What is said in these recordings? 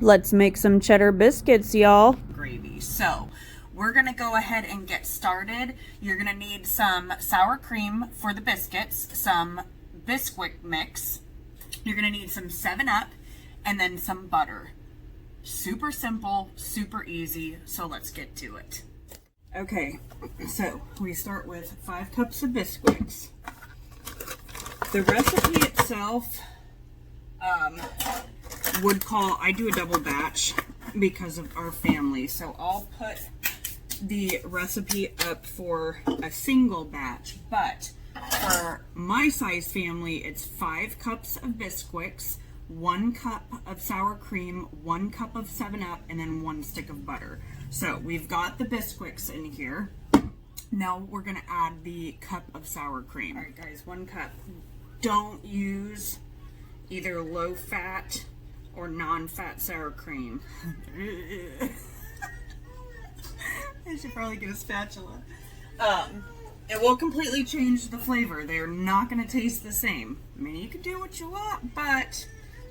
Let's make some cheddar biscuits, y'all. Gravy. So we're gonna go ahead and get started. You're gonna need some sour cream for the biscuits, some Bisquick mix. You're gonna need some 7-Up and then some butter. Super simple, super easy. So let's get to it. Okay, so we start with 5 cups of Biscuits. The recipe itself I do a double batch because of our family. So I'll put the recipe up for a single batch, but for my size family, it's 5 cups of Bisquicks, 1 cup of sour cream, 1 cup of 7-Up, and then 1 stick of butter. So we've got the Bisquicks in here. Now we're gonna add the cup of sour cream. All right, guys, 1 cup. Don't use either low fat or non-fat sour cream. I should probably get a spatula. It will completely change the flavor. They're not going to taste the same. I mean, you can do what you want, but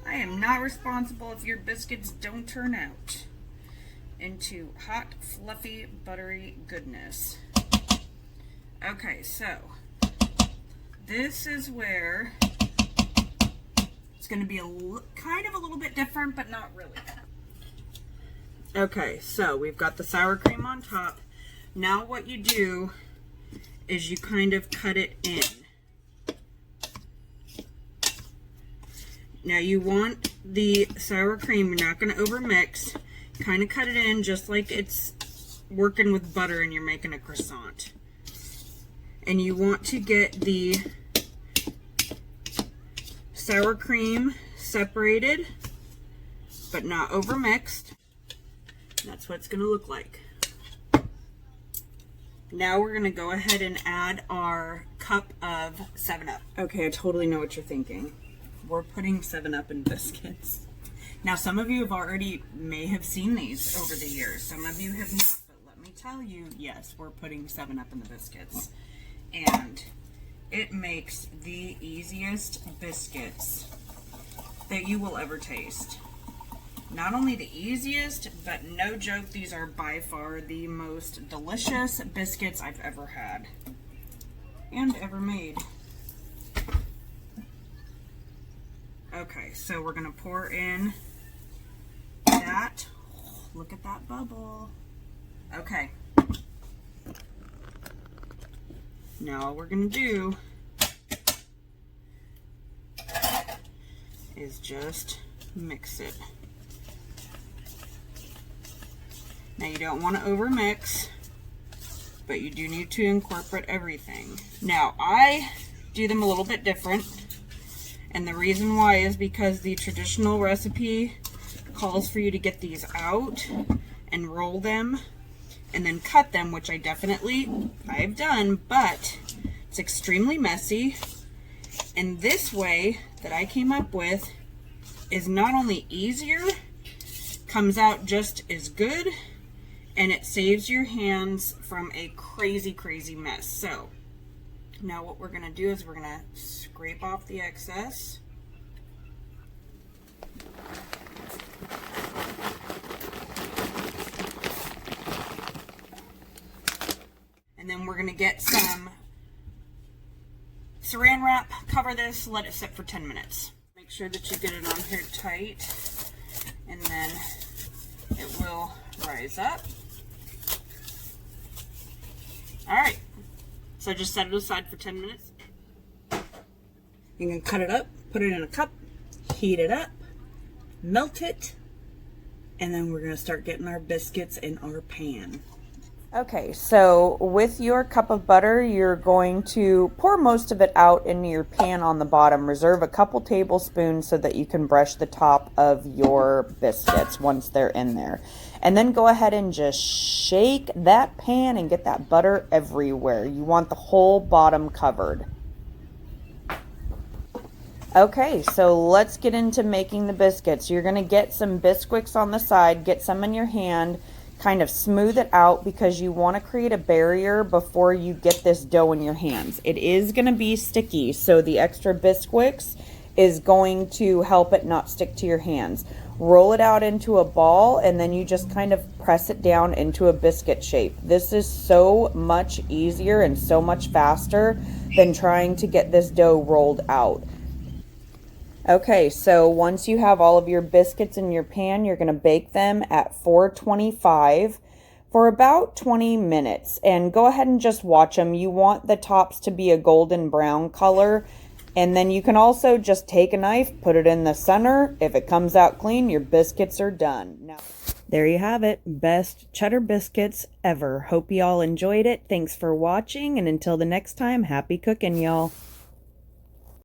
I am not responsible if your biscuits don't turn out into hot, fluffy, buttery goodness. Okay, so this is where it's going to be kind of a little bit different, but not really. Okay, so we've got the sour cream on top. Now what you do is you kind of cut it in. Now you want the sour cream, you're not going to overmix. Kind of cut it in just like it's working with butter and you're making a croissant. And you want to get the sour cream separated, but not overmixed. That's what it's going to look like. Now we're going to go ahead and add our cup of 7-Up. Okay, I totally know what you're thinking. We're putting 7-Up in biscuits. Now some of you may have seen these over the years. Some of you have not, but let me tell you, yes, we're putting 7-Up in the biscuits. And it makes the easiest biscuits that you will ever taste. Not only the easiest, but no joke, these are by far the most delicious biscuits I've ever had and ever made. Okay, so we're gonna pour in that. Oh, look at that bubble. Okay. Now all we're gonna do is just mix it. Now you don't want to overmix, but you do need to incorporate everything. Now I do them a little bit different, and the reason why is because the traditional recipe calls for you to get these out and roll them and then cut them, which I've done, but it's extremely messy. And this way that I came up with is not only easier, comes out just as good, and it saves your hands from a crazy, crazy mess. So now what we're gonna do is we're gonna scrape off the excess. And then we're gonna get some saran wrap, cover this, let it sit for 10 minutes. Make sure that you get it on here tight, and then it will rise up. All right, so just set it aside for 10 minutes. You can cut it up, put it in a cup, heat it up, melt it, and then we're gonna start getting our biscuits in our pan. Okay, so with your cup of butter, you're going to pour most of it out into your pan on the bottom. Reserve a couple tablespoons so that you can brush the top of your biscuits once they're in there. And then go ahead and just shake that pan and get that butter everywhere. You want the whole bottom covered. Okay, so let's get into making the biscuits. You're going to get some Bisquicks on the side, get some in your hand, kind of smooth it out because you want to create a barrier before you get this dough in your hands. It is going to be sticky, so the extra Bisquicks is going to help it not stick to your hands. roll it out into a ball, and then you just kind of press it down into a biscuit shape. This is so much easier and so much faster than trying to get this dough rolled out. Okay, so once you have all of your biscuits in your pan, you're going to bake them at 425 for about 20 minutes. And go ahead and just watch them. You want the tops to be a golden brown color. And then you can also just take a knife, put it in the center. If it comes out clean, your biscuits are done. Now, there you have it. Best cheddar biscuits ever. Hope you all enjoyed it. Thanks for watching. And until the next time, happy cooking, y'all.